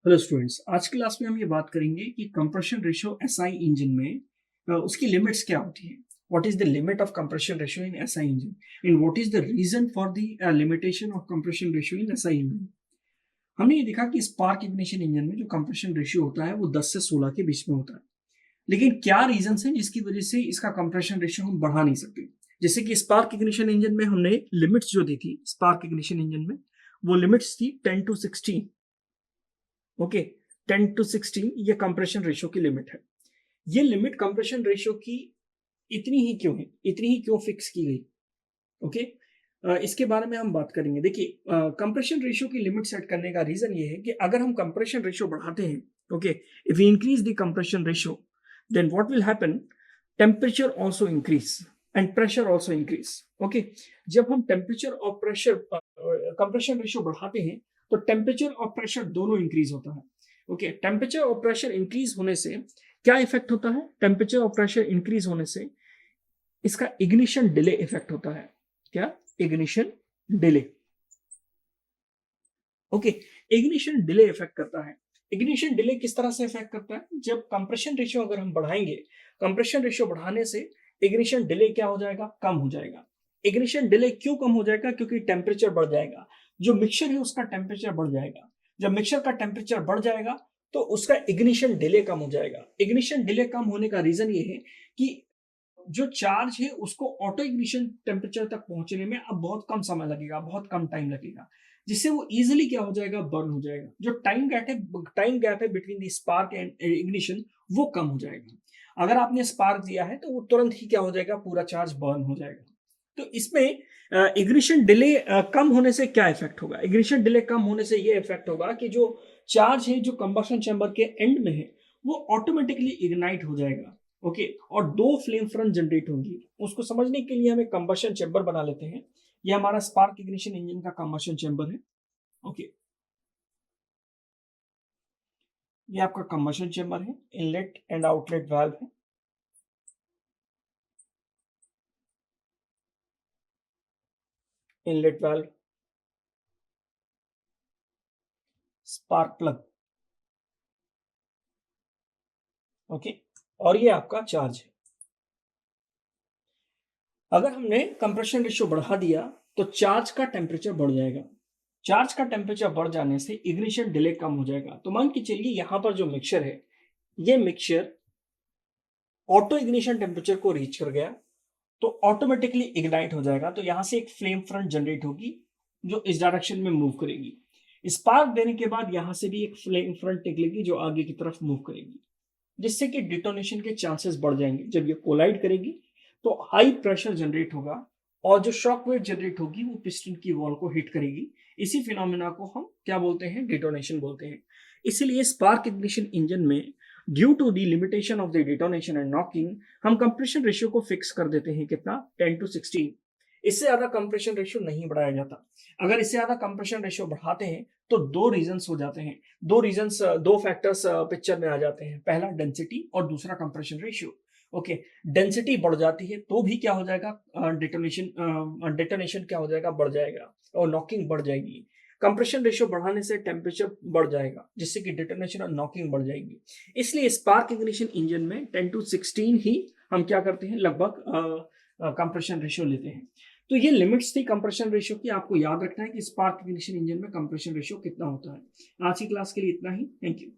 Hello students, आज की class में हम ये बात करेंगे कि कंप्रेशन रेशियो एसआई इंजन में उसकी लिमिट्स क्या होती है। What is the limit of compression ratio in SI engine and what is the reason for the limitation of compression ratio in SI engine. हमने ये देखा कि स्पार्क इग्निशन इंजन में जो कंप्रेशन रेशियो होता है वो 10 से 16 के बीच में होता है। लेकिन क्या रीजन है जिसकी वजह से इसका कंप्रेशन रेशियो हम बढ़ा नहीं सकते। जैसे कि स्पार्क इग्निशन इंजन में हमने लिमिट्स जो दी थी, स्पार्क इग्निशन इंजन में वो लिमिट्स थी 10 to 16। ओके, 10 to 16 ये कंप्रेशन रेशियो की लिमिट है। ये लिमिट कंप्रेशन रेशियो की इतनी ही क्यों है, इतनी ही क्यों फिक्स की गई? ओके, इसके बारे में हम बात करेंगे। देखिए, कंप्रेशन रेशियो की लिमिट सेट करने का रीजन ये है कि अगर हम कंप्रेशन रेशियो बढ़ाते हैं, okay, if we increase the compression ratio then what will happen, temperature also increase and pressure also increase. Okay, जब हम टेम्परेचर और प्रेशर कंप्रेशन रेशियो बढ़ाते हैं तो टेम्परेचर और प्रेशर दोनों इंक्रीज होता है। ओके, टेम्परेचर और प्रेशर इंक्रीज होने से क्या इफेक्ट होता है? टेम्परेचर और प्रेशर इंक्रीज होने से इसका इग्निशन डिले इफेक्ट होता है। क्या? Ignition delay. Okay, ignition delay effect करता है। इग्निशन डिले किस तरह से इफेक्ट करता है? जब कंप्रेशन रेशियो अगर हम बढ़ाएंगे, कंप्रेशन रेशियो बढ़ाने से इग्निशन डिले क्या हो जाएगा? कम हो जाएगा। इग्निशन डिले क्यों कम हो जाएगा? क्योंकि टेम्परेचर बढ़ जाएगा। जो मिक्सचर है उसका टेम्परेचर बढ़ जाएगा। जब मिक्सचर का टेम्परेचर बढ़ जाएगा तो उसका इग्निशन डिले कम हो जाएगा। इग्निशन डिले कम होने का रीजन ये है कि जो चार्ज है उसको ऑटो इग्निशन टेम्परेचर तक पहुंचने में अब बहुत कम समय लगेगा, बहुत कम टाइम लगेगा, जिससे वो इजीली क्या हो जाएगा? बर्न हो जाएगा। जो टाइम गैप है between the spark and ignition, वो कम हो जाएगा। अगर आपने स्पार्क दिया है तो वो तुरंत ही क्या हो जाएगा? पूरा चार्ज बर्न हो जाएगा। तो इसमें इग्निशन डिले कम होने से क्या इफेक्ट होगा? इग्निशन डिले कम होने से ये इफेक्ट होगा कि जो चार्ज है जो कंबशन चैम्बर के एंड में है वो ऑटोमेटिकली इग्नाइट हो जाएगा। ओके, और दो फ्लेम फ्रंट जनरेट होंगी। उसको समझने के लिए हम एक कंबशन चैम्बर बना लेते हैं। ये हमारा स्पार्क इग्निशन इंजन का कंबशन चैम्बर है। ओके, ये आपका कंबशन चैम्बर है, इनलेट एंड आउटलेट वाल्व है। Inlet valve, spark plug. Okay, और ये आपका चार्ज है। अगर हमने कंप्रेशन रेशियो बढ़ा दिया तो चार्ज का टेम्परेचर बढ़ जाएगा। चार्ज का टेम्परेचर बढ़ जाने से इग्निशन डिले कम हो जाएगा। तो मान के चलिए यहां पर जो मिक्सचर है, ये मिक्सचर ऑटो इग्निशन टेम्परेचर को रीच कर गया तो ऑटोमेटिकली इग्नाइट हो जाएगा। तो यहां से एक फ्लेम फ्रंट जनरेट होगी जो इस डायरेक्शन में मूव करेगी। स्पार्क देने के बाद यहां से भी एक फ्लेम फ्रंट निकलेगी जो आगे की तरफ मूव करेगी, जिससे कि डिटोनेशन के चांसेस बढ़ जाएंगे। जब ये कोलाइड करेगी तो हाई प्रेशर जनरेट होगा और जो शॉक वेव जनरेट होगी वो पिस्टन की वॉल को हिट करेगी। इसी फिनोमेना को हम क्या बोलते हैं? डिटोनेशन बोलते हैं। इसीलिए स्पार्क इग्निशन इंजन में due to the limitation of the detonation and knocking हम कंप्रेशन रेशियो को फिक्स कर देते हैं। कितना? 10 to 16। इससे ज्यादा कंप्रेशन रेशियो नहीं बढ़ाया जाता। अगर इससे ज्यादा कंप्रेशन रेशियो बढ़ाते हैं तो दो रीजंस हो जाते हैं। दो फैक्टर्स पिक्चर में आ जाते हैं। पहला डेंसिटी और दूसरा कंप्रेशन रेशियो। ओके, डेंसिटी बढ़ जाती है तो भी क्या हो जाएगा? डिटोनेशन क्या हो जाएगा? बढ़ जाएगा और नॉकिंग बढ़ जाएगी। कंप्रेशन रेशियो बढ़ाने से टेम्परेचर बढ़ जाएगा जिससे कि डिटोनेशन और नॉकिंग बढ़ जाएगी। इसलिए स्पार्क इग्निशन इंजन में 10 to 16 ही हम क्या करते हैं? लगभग कंप्रेशन रेशियो लेते हैं। तो ये लिमिट्स थी कंप्रेशन रेशियो की। आपको याद रखना है कि स्पार्क इग्निशन इंजन में कंप्रेशन रेशियो कितना होता है। आज की क्लास के लिए इतना ही। Thank you.